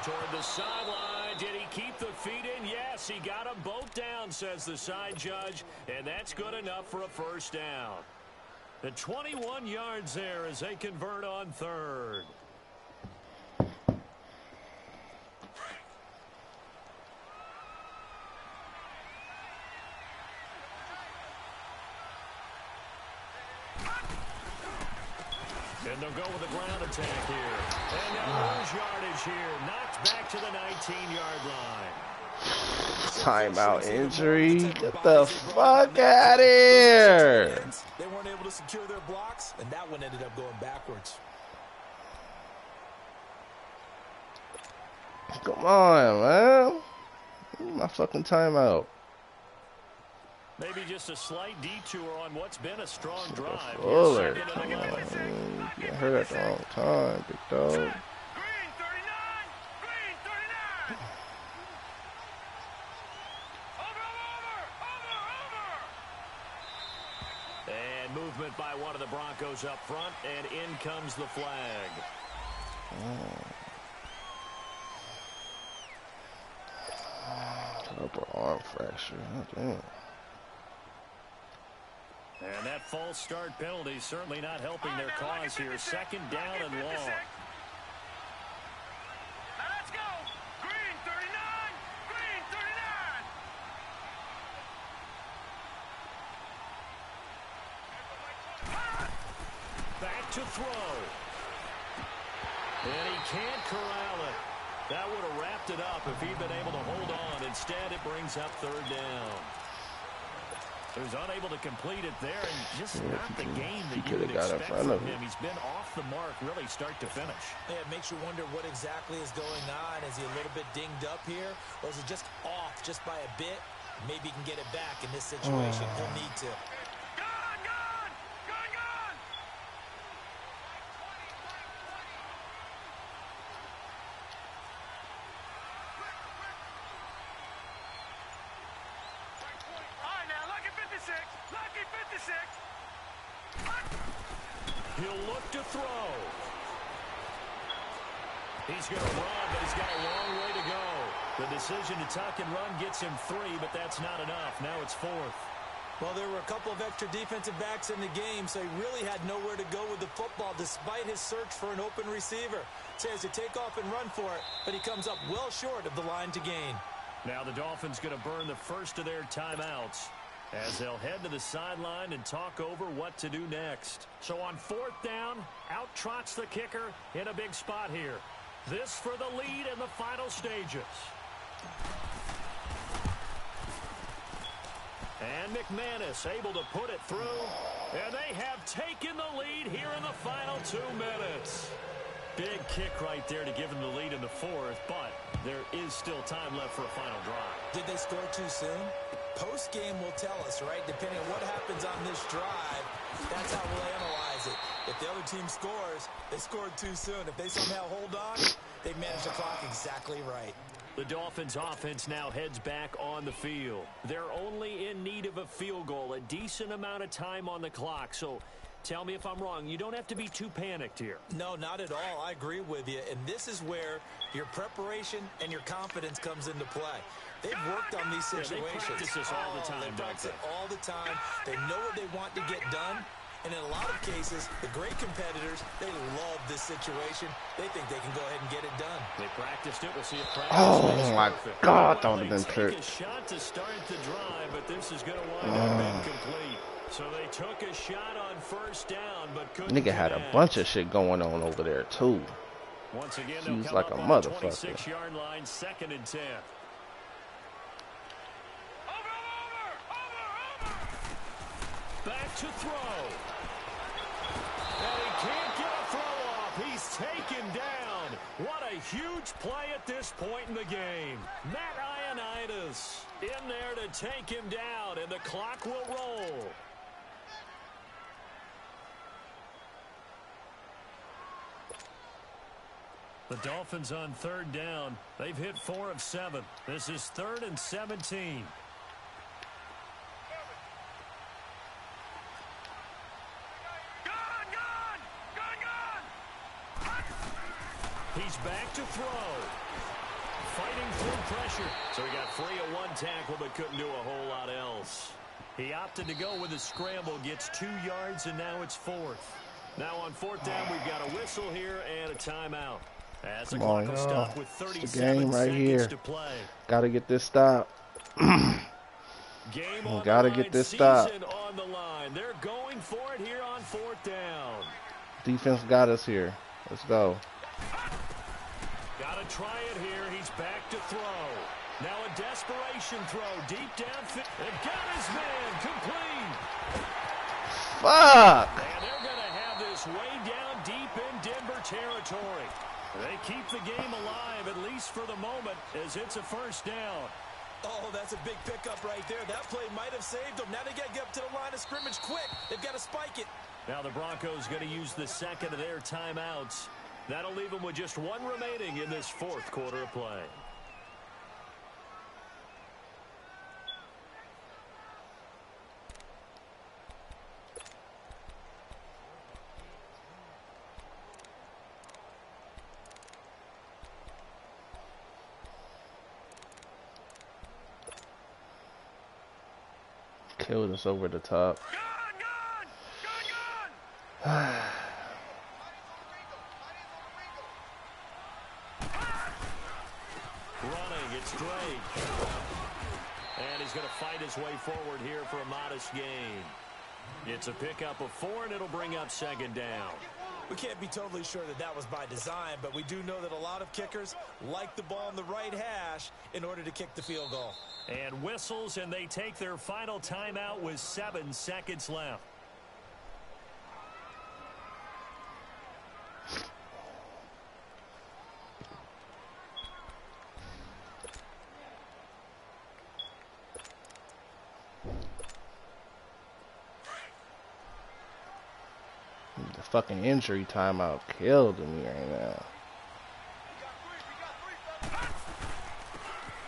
Toward the sideline. Did he keep the feet in? Yes, he got them both down, says the side judge. And that's good enough for a first down. The 21 yards there as they convert on third. And they'll go with a ground attack here. And they'll lose yardage here. Knocked back to the 19-yard line. Timeout injury. Get the fuck out of here. They weren't able to secure their blocks, and that one ended up going backwards. Come on, man. My fucking timeout. Maybe just a slight detour on what's been a strong drive. Fuller. Come on, man. You get hurt at the wrong time, big dog. Green 39. Green 39. Over. And movement by one of the Broncos up front, and in comes the flag. Upper arm fracture. Oh, damn. And that false start penalty certainly not helping their cause here. Second down and long. Now let's go. Green 39. Green 39. Back to throw. And he can't corral it. That would have wrapped it up if he'd been able to hold on. Instead, it brings up third down. He was unable to complete it there, and just not the game that you would expect from him. He's been off the mark really start to finish. Yeah, it makes you wonder what exactly is going on. Is he a little bit dinged up here, or is it just off just by a bit? Maybe he can get it back in this situation. He'll need to. Lucky 56. He'll look to throw. He's going to run, but he's got a long way to go. The decision to tuck and run gets him 3, but that's not enough. Now it's 4th. Well, there were a couple of extra defensive backs in the game, so he really had nowhere to go with the football despite his search for an open receiver. So he has to take off and run for it, but he comes up well short of the line to gain. Now the Dolphins going to burn the first of their timeouts as they'll head to the sideline and talk over what to do next. So on 4th down, out trots the kicker in a big spot here. This for the lead in the final stages. And McManus able to put it through. And they have taken the lead here in the final 2 minutes. Big kick right there to give them the lead in the 4th, but there is still time left for a final drive. Did they score too soon? Post-game will tell us, right? Depending on what happens on this drive, that's how we'll analyze it. If the other team scores, they scored too soon. If they somehow hold on, they manage the clock exactly right. The Dolphins offense now heads back on the field. They're only in need of a field goal, a decent amount of time on the clock. So tell me if I'm wrong. You don't have to be too panicked here. No, not at all. I agree with you. And this is where your preparation and your confidence comes into play. They've worked on these situations. They practice this all the time, They practice it all the time. They know what they want to get done. And in a lot of cases, the great competitors, they love this situation. They think they can go ahead and get it done. They practiced it. We'll see if practice Oh my perfect. God, that would Well, have been they trick. take a shot to start the drive, but this is going to wind up incomplete. So they took a shot on first down, but couldn't Nigga had a connect. bunch of shit going on over there too. Once again, He's they'll come like up a on the motherfucker. 26-yard line, 2nd and 10. Back to throw. And he can't get a throw off. He's taken down. What a huge play at this point in the game. Matt Ioannidis in there to take him down, and the clock will roll. The Dolphins on 3rd down. They've hit 4 of 7. This is 3rd and 17. He's back to throw. Fighting through pressure. So he got free of 1 tackle but couldn't do a whole lot else. He opted to go with a scramble, gets 2 yards, and now it's 4th. Now on 4th down, we've got a whistle here and a timeout. As the clock will stop with 37 seconds to play. Gotta get this stop. Game on Gotta the get line, this stop. season on the line. They're going for it here on 4th down. Defense got us here. Let's go. Gotta try it here. He's back to throw. Now a desperation throw. Deep down. They've got his man. Complete. Fuck. And they're going to have this way down deep in Denver territory. They keep the game alive, at least for the moment, as it's a 1st down. Oh, that's a big pickup right there. That play might have saved them. Now they got to get up to the line of scrimmage quick. They've got to spike it. Now the Broncos going to use the 2nd of their timeouts. That'll leave them with just 1 remaining in this 4th quarter of play. Killed us over the top. Running, it's Drake. And he's going to fight his way forward here for a modest gain. It's a pickup of 4, and it'll bring up 2nd down. We can't be totally sure that that was by design, but we do know that a lot of kickers like the ball on the right hash in order to kick the field goal. And whistles, and they take their final timeout with 7 seconds left. The fucking injury timeout killed me right now.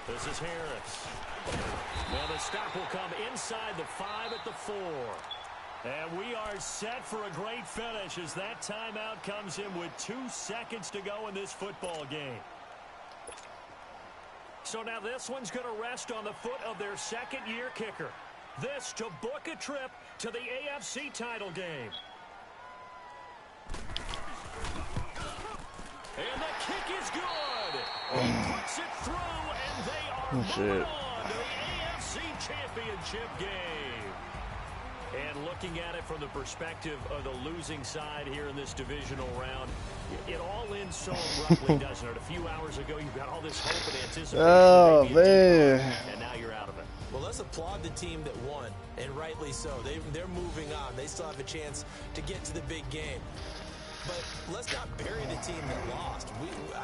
This is Harris. Now the stop will come inside the 5 at the 4. And we are set for a great finish as that timeout comes in with 2 seconds to go in this football game. So now this one's going to rest on the foot of their 2nd-year kicker. This to book a trip to the AFC title game. And the kick is good. He puts it through, and they are moving on to the AFC Championship game. And looking at it from the perspective of the losing side here in this divisional round, it all ends so abruptly, doesn't it? A few hours ago, you got all this hope and anticipation. Oh, man. And now you're out of it. Well, let's applaud the team that won, and rightly so. They're moving on. They still have a chance to get to the big game. But let's not bury the team that lost.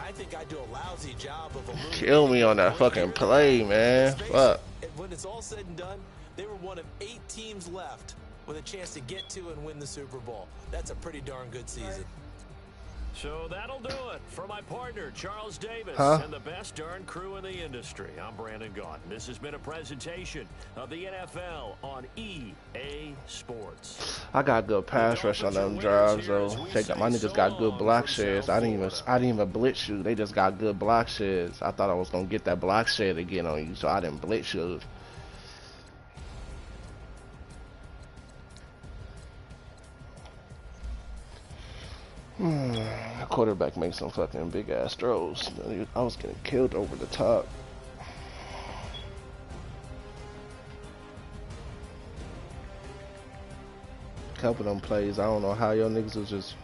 I think I do a lousy job of illuminating. Kill me on that fucking play, man. Fuck. When it's all said and done, they were one of 8 teams left with a chance to get to and win the Super Bowl. That's a pretty darn good season. So that'll do it for my partner, Charles Davis, and the best darn crew in the industry. I'm Brandon Gaudin. This has been a presentation of the NFL on EA Sports. I got good pass rush on them drives, though. My niggas got good block sheds. I didn't even blitz you. They just got good block sheds. I thought I was gonna get that block shed again on you, so I didn't blitz you. The quarterback makes some fucking big ass throws. I was getting killed over the top. Couple of them plays, I don't know how your niggas was just.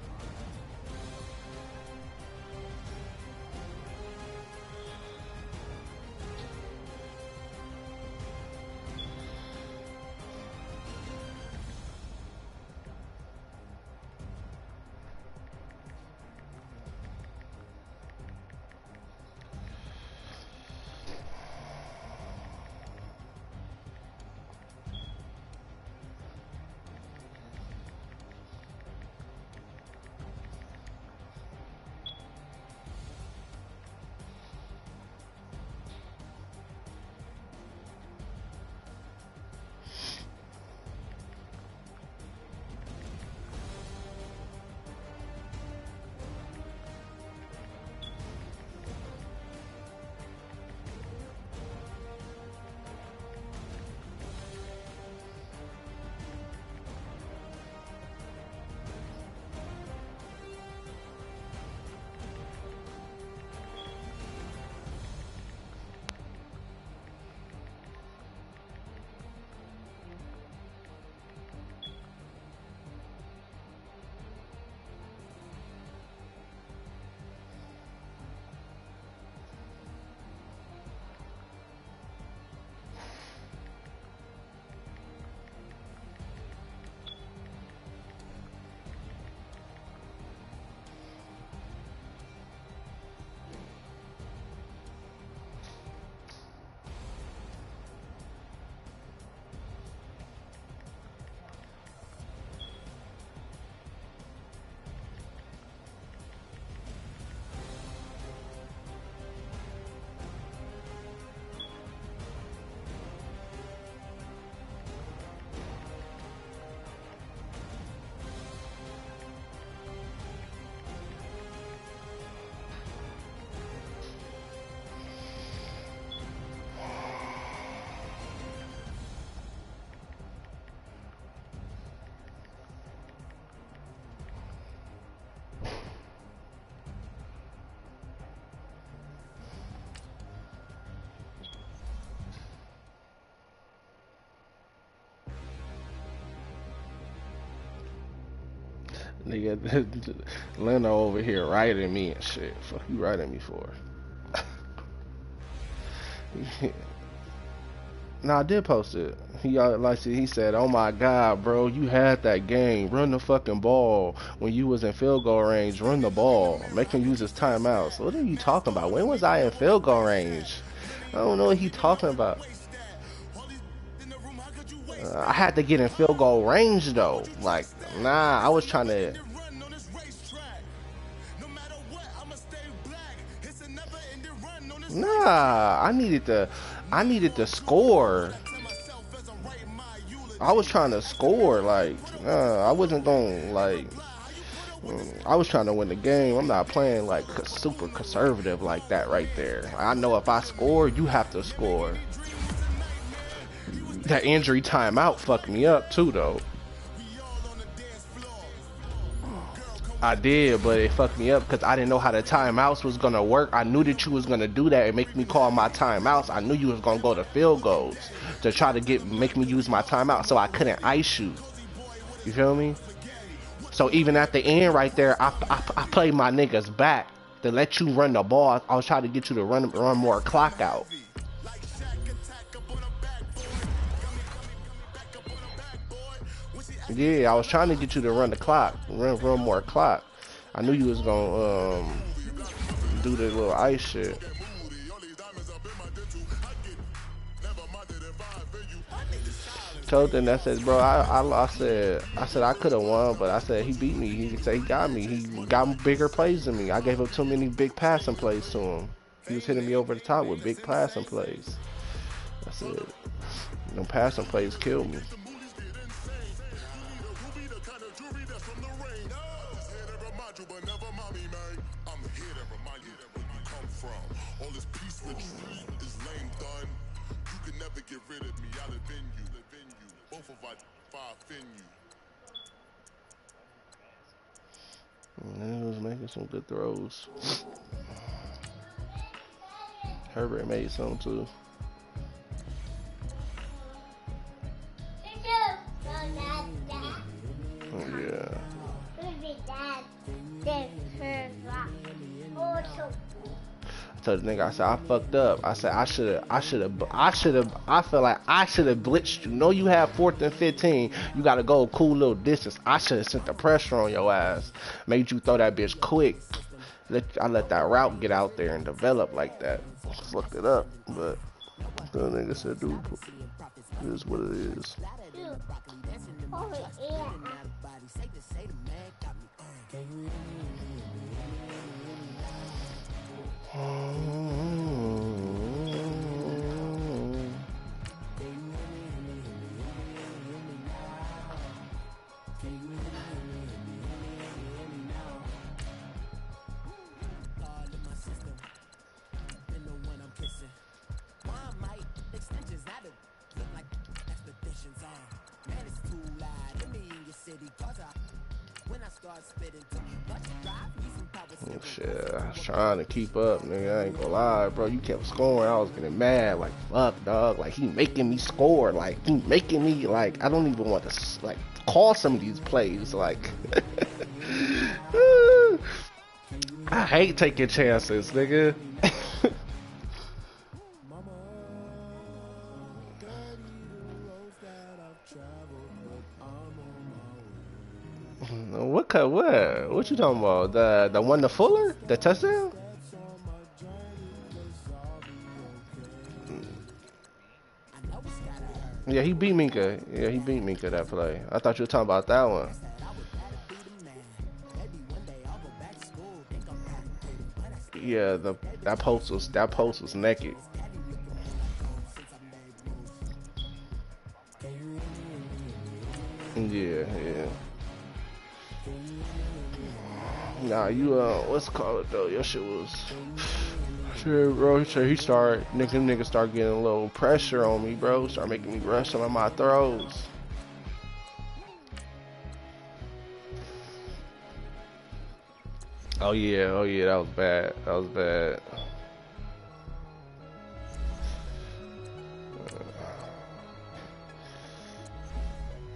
Nigga, Leno over here writing me and shit. Fuck you writing me for? No, I did post it. He said, "Oh my God, bro, you had that game. Run the fucking ball when you was in field goal range. Run the ball. Make him use his timeouts." What are you talking about? When was I in field goal range? I don't know what he talking about. I had to get in field goal range though. Like, nah, I was trying to. Nah, I needed to score. I was trying to score. Like, I wasn't going like. I was trying to win the game. I'm not playing like super conservative like that right there. I know if I score, you have to score. That injury timeout fucked me up too, though. I did, but it fucked me up because I didn't know how the timeouts was gonna work. I knew that you was gonna do that and make me call my timeouts. I knew you was gonna go to field goals to try to make me use my timeout, so I couldn't ice shoot. You feel me? So even at the end right there, I played my niggas back to let you run the ball. I was trying to get you to run more clock out. Yeah, I was trying to get you to run the clock, run more clock. I knew you was gonna do the little ice shit. Told them that says, bro, I said I could have won, but I said he beat me. He said he got me. He got bigger plays than me. I gave up too many big passing plays to him. He was hitting me over the top with big passing plays. I said, them passing plays killed me. making some good throws. Herbert made some too. Yeah. I told the nigga, I said I fucked up. I said I feel like I should have blitzed you. Know you have 4th and 15. You gotta go a cool little distance. I should have sent the pressure on your ass. Made you throw that bitch quick. I let that route get out there and develop like that. Fucked it up, but the nigga said, dude, it is what it is. Shit, I was trying to keep up, nigga. I ain't gonna lie, bro. You kept scoring. I was getting mad. Like, fuck, dog. Like, he making me score. Like, he making me, like, I don't even want to, like, call some of these plays. Like, I hate taking chances, nigga. What you talking about? The one to Fuller? The touchdown? Yeah, he beat Minka. Yeah, he beat Minka that play. I thought you were talking about that one. Yeah, that post was naked. Yeah. Nah, you what's it called though? Your shit was shit, bro. He started niggas start getting a little pressure on me, bro. Start making me rush some of my throws. Oh yeah, that was bad.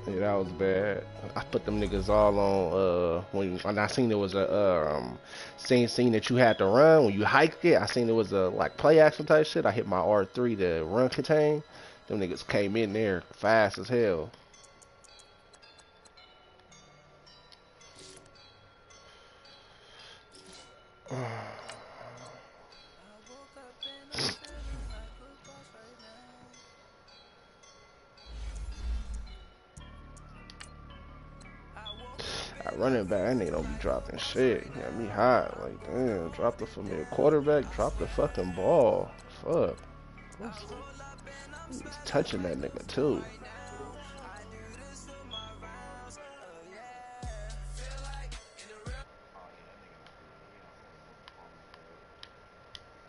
Yeah, that was bad. I put them niggas all on when I seen there was a scene that you had to run when you hiked it. I seen there was a like play action type shit. I hit my R3 to run contain. Them niggas came in there fast as hell. Running back, that nigga don't be dropping shit. He got me hot. Like, damn, drop the for me. Quarterback, drop the fucking ball. Fuck. He's touching that nigga too.